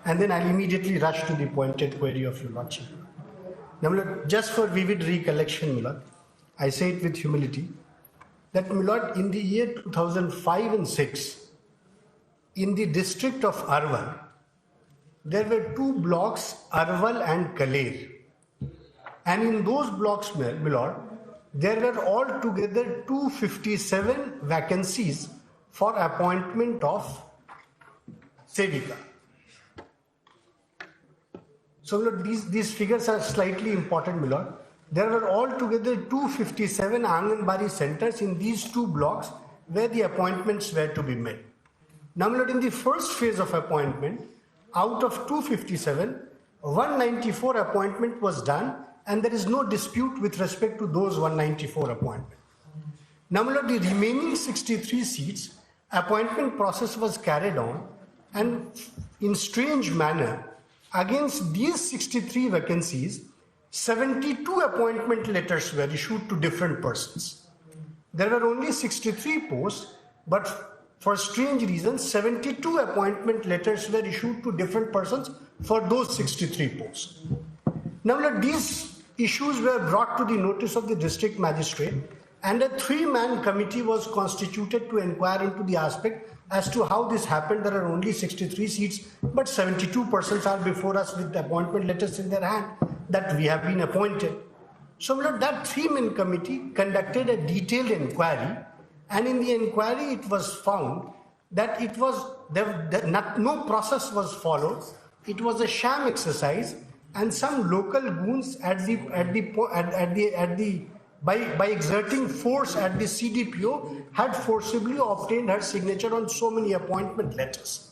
and then I'll immediately rush to the pointed query of your lordship. Now, my lord, just for vivid recollection, my lord, I say it with humility, that, my lord, in the year 2005 and 6, in the district of Arwal, there were two blocks, Arwal and Kaler. And in those blocks, my lord, there were altogether 257 vacancies for appointment of Sevika. So, my lord, these figures are slightly important, my lord. There were altogether 257 Anganbari centers in these two blocks where the appointments were to be made. Now, my lord, in the first phase of appointment, out of 257, 194 appointment was done, and there is no dispute with respect to those 194 appointments. Now, my lord, the remaining 63 seats, appointment process was carried on, and in strange manner, against these 63 vacancies, 72 appointment letters were issued to different persons. There were only 63 posts, but for strange reasons, 72 appointment letters were issued to different persons for those 63 posts. Now, these issues were brought to the notice of the district magistrate, and a three-man committee was constituted to inquire into the aspect as to how this happened. There are only 63 seats, but 72 persons are before us with appointment letters in their hand that we have been appointed. So, that three-man committee conducted a detailed inquiry, and in the inquiry it was found that it was no process was followed. It was a sham exercise, and some local goons by exerting force at the CDPO had forcibly obtained her signature on so many appointment letters.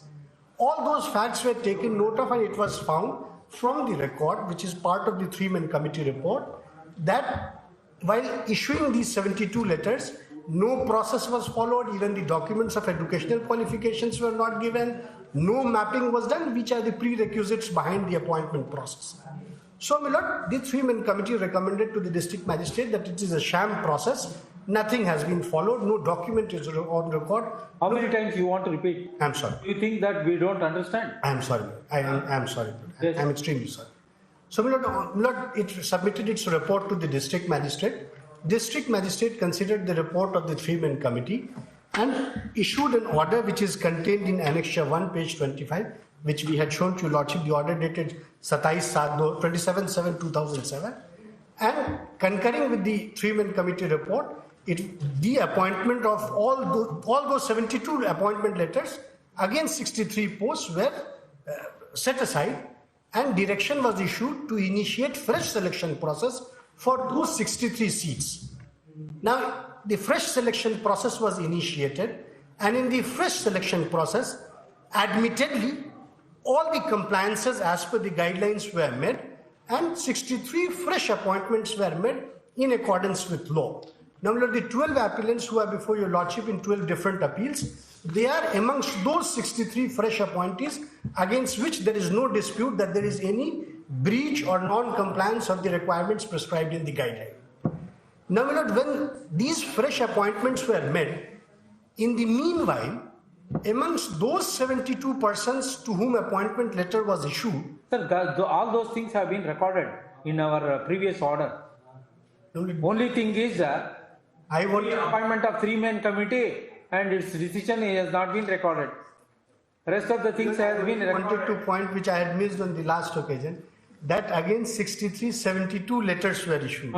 All those facts were taken note of, and it was found from the record, which is part of the three-man committee report, that while issuing these 72 letters, no process was followed, even the documents of educational qualifications were not given, no mapping was done, which are the prerequisites behind the appointment process. So, my lord, the three-man committee recommended to the district magistrate that it is a sham process, nothing has been followed, no document is on record. How many times you want to repeat? I'm sorry. Do you think that we don't understand? I'm sorry. I'm sorry. Yes. I'm extremely sorry. So, my lord, it submitted its report to the district magistrate. District magistrate considered the report of the three-man committee and issued an order which is contained in Annexure 1, page 25, which we had shown to your lordship, the order dated 27/7/2007, and concurring with the three-man committee report, the appointment of all those 72 appointment letters against 63 posts were set aside, and direction was issued to initiate fresh selection process for those 63 seats. Now, the fresh selection process was initiated, and in the fresh selection process, admittedly, all the compliances as per the guidelines were met, and 63 fresh appointments were made in accordance with law. Now, the 12 appellants who are before your lordship in 12 different appeals, they are amongst those 63 fresh appointees against which there is no dispute that there is any breach or non-compliance of the requirements prescribed in the guideline. Now, when these fresh appointments were made, in the meanwhile, amongst those 72 persons to whom appointment letter was issued, Sir, all those things have been recorded in our previous order. Only thing is that I want the appointment of three-man committee and its decision has not been recorded. Rest of the things have been recorded. wanted to point, which I had missed on the last occasion, that against 63, 72 letters were issued,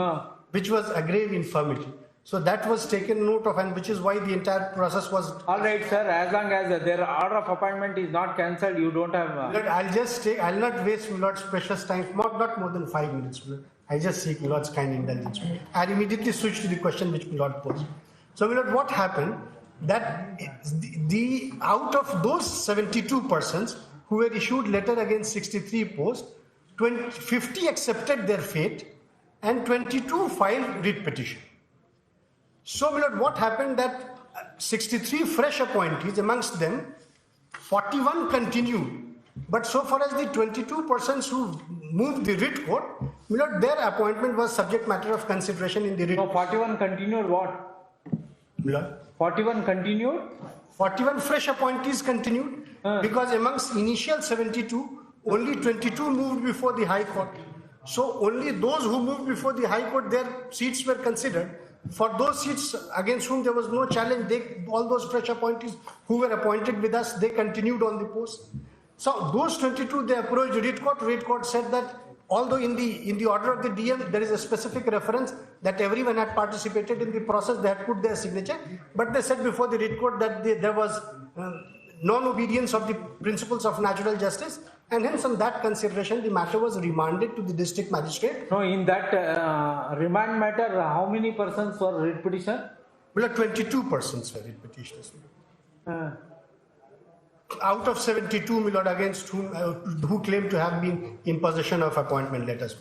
which was a grave infirmity. So that was taken note of, and which is why the entire process was. All right, sir. As long as their order of appointment is not cancelled, you don't have. I'll not waste my lord's precious time. Not more than 5 minutes. I just seek my lord's kind indulgence. I immediately switch to the question which my lord posed. So, my lord, what happened? That the out of those 72 persons who were issued letter against 63 posts, 50 accepted their fate, and 22 filed writ petition. So, my lord, what happened that 63 fresh appointees, amongst them 41 continued, but so far as the 22 persons who moved the writ court, my lord, their appointment was subject matter of consideration in the writ. No, 41 continued what? My lord, 41 continued? 41 fresh appointees continued because amongst initial 72, Only 22 moved before the High Court. So only those who moved before the High Court, their seats were considered. For those seats against whom there was no challenge, all those fresh appointees who were appointed with us, they continued on the post. So those 22, they approached Red Court. Red Court said that although in the order of the DM, there is a specific reference that everyone had participated in the process, they had put their signature, but they said before the Red Court that there was non-obedience of the principles of natural justice, and hence on that consideration, the matter was remanded to the district magistrate. No, in that remand matter, how many persons were writ petition? Well, 22 persons were writ petitioners. Out of 72, my lord, against whom who claimed to have been in possession of appointment letters.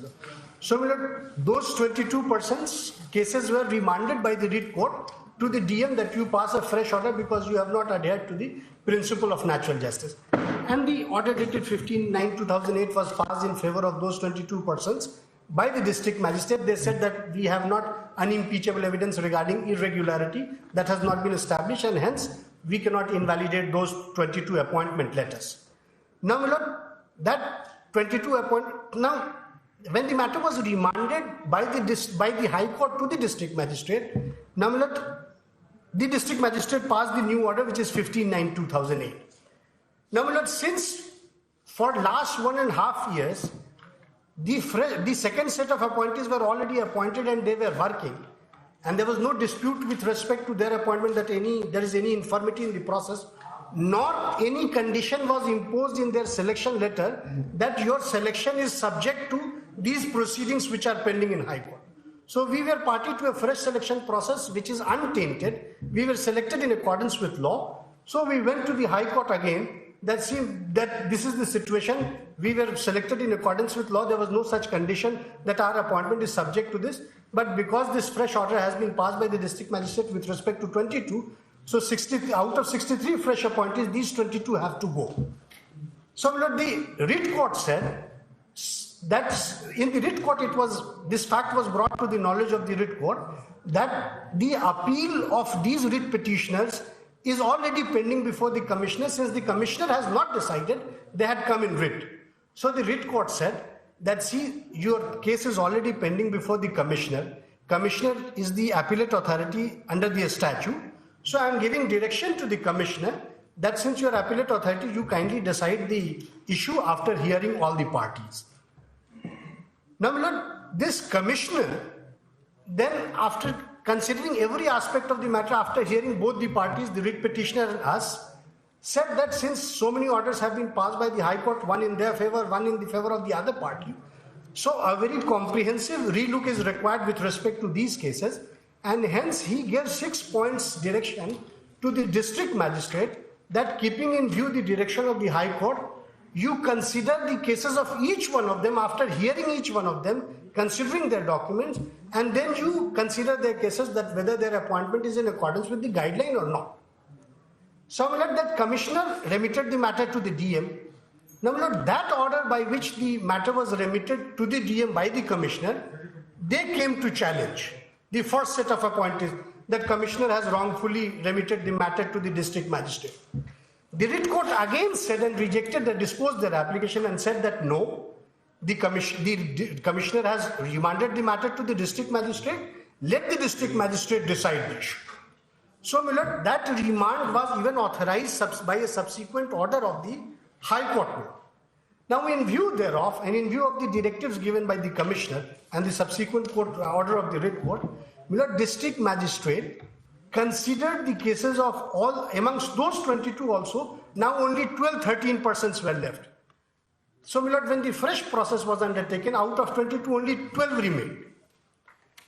So, my lord, those 22 persons cases were remanded by the writ court to the DM that you pass a fresh order because you have not adhered to the principle of natural justice. And the order dated 15/9/2008 was passed in favor of those 22 persons by the district magistrate. They said that we have not unimpeachable evidence regarding irregularity that has not been established, and hence we cannot invalidate those 22 appointment letters. Now, my lord, that 22 now when the matter was remanded by the High Court to the district magistrate, now, my lord, the district magistrate passed the new order, which is 15/9/2008. Now, my lord, since for last 1.5 years, the second set of appointees were already appointed and they were working, and there was no dispute with respect to their appointment that there is any infirmity in the process, nor any condition was imposed in their selection letter that your selection is subject to these proceedings which are pending in High Court. So we were party to a fresh selection process which is untainted. We were selected in accordance with law. So we went to the High Court again. That seemed that this is the situation. We were selected in accordance with law. There was no such condition that our appointment is subject to this. But because this fresh order has been passed by the district magistrate with respect to 22, so 60 out of 63 fresh appointees, these 22 have to go. So the writ court said that in the writ court this fact was brought to the knowledge of the writ court that the appeal of these writ petitioners is already pending before the commissioner. Since the commissioner has not decided, they had come in writ. So the writ court said that, see, your case is already pending before the commissioner. Commissioner is the appellate authority under the statute. So I am giving direction to the commissioner that since you are appellate authority, you kindly decide the issue after hearing all the parties. Now, my lord, this commissioner then, after considering every aspect of the matter, after hearing both the parties, the writ petitioner and us, said that since so many orders have been passed by the High Court, one in their favor, one in the favor of the other party, so a very comprehensive relook is required with respect to these cases, and hence he gave 6 points direction to the district magistrate that, keeping in view the direction of the High Court, you consider the cases of each one of them after hearing each one of them, considering their documents, and then you consider their cases that whether their appointment is in accordance with the guideline or not. So, that commissioner remitted the matter to the DM. Now, that order by which the matter was remitted to the DM by the commissioner, they came to challenge the first set of appointees that commissioner has wrongfully remitted the matter to the district magistrate. The writ court again said and rejected and disposed their application and said that no, the commissioner has remanded the matter to the district magistrate. Let the district magistrate decide the issue. So, my lord, that remand was even authorized by a subsequent order of the High Court. Now, in view thereof, and in view of the directives given by the commissioner and the subsequent court order of the writ court, my lord, district magistrate considered the cases of all, amongst those 22 also, now only 12-13 persons were left. So, my lord, when the fresh process was undertaken, out of 22, only 12 remained.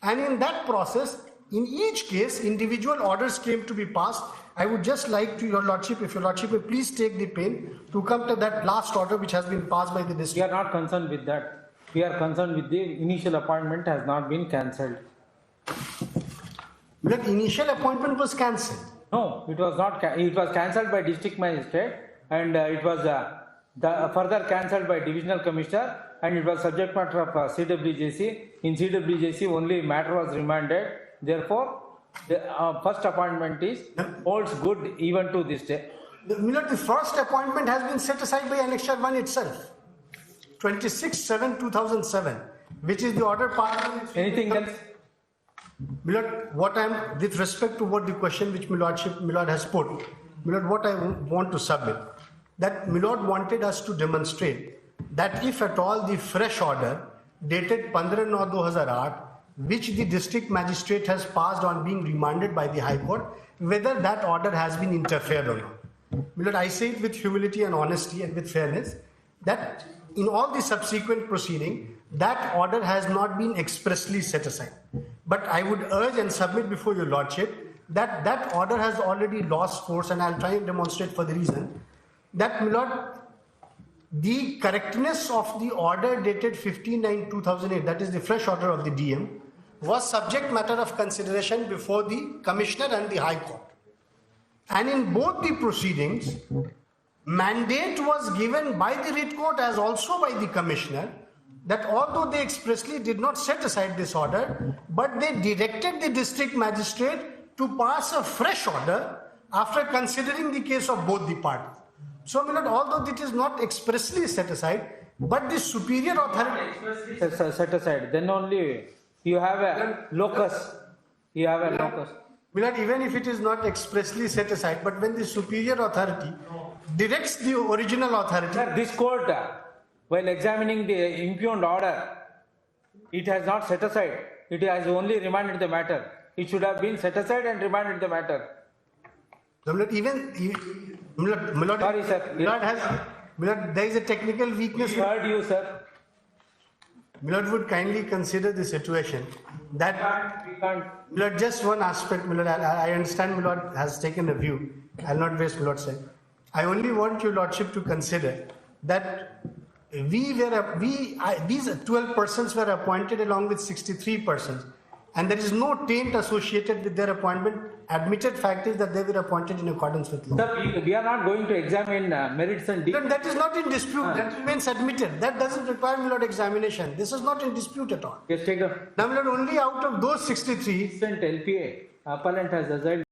And in that process, in each case, individual orders came to be passed. I would just like to, your lordship, if your lordship will please take the pain to come to that last order which has been passed by the district. We are not concerned with that. We are concerned with the initial appointment has not been cancelled. That initial appointment was cancelled. No, it was not. It was cancelled by district magistrate, and it was further cancelled by divisional commissioner, and it was subject matter of CWJC. In CWJC, only matter was remanded. Therefore, the first appointment holds good even to this day. The first appointment has been set aside by Annexure 1 itself. 26/7/2007, which is the order passed. Anything else? Milord, what I'm, with respect to what the question which Milord has put, Milord, what I want to submit, that Milord wanted us to demonstrate that if at all the fresh order dated 15/9/2008, which the district magistrate has passed on being remanded by the High Court, whether that order has been interfered or not. Milord, I say it with humility and honesty and with fairness, that in all the subsequent proceeding, that order has not been expressly set aside. But I would urge and submit before your lordship that that order has already lost force, and I'll try and demonstrate for the reason that, my lord, the correctness of the order dated 15/9/2008, that is the fresh order of the DM, was subject matter of consideration before the Commissioner and the High Court. And in both the proceedings, mandate was given by the writ court as also by the Commissioner that although they expressly did not set aside this order, but they directed the district magistrate to pass a fresh order after considering the case of both the parties. So, my lord, although it is not expressly set aside, but the superior authority... Set aside, then only you have a locus. You have a locus. My lord, even if it is not expressly set aside, but when the superior authority directs the original authority... Sir, this court, while examining the impugned order, it has not set aside. It has only remanded the matter. It should have been set aside and remanded the matter. My lord, my lord, Sorry, sir. My lord, there is a technical weakness. We heard you, sir. My lord would kindly consider the situation that... We can't. My lord, just one aspect, my lord, I understand my lord has taken a view. I'll not waste my lord's time. I only want your lordship to consider that these 12 persons were appointed along with 63 persons, and there is no taint associated with their appointment. Admitted fact is that they were appointed in accordance with law. Sir, we are not going to examine merits and Then that is not in dispute. That remains admitted. That doesn't require, my lord, examination. This is not in dispute at all. Yes, take a Now, my lord, only out of those 63, recent LPA, appellant has assailed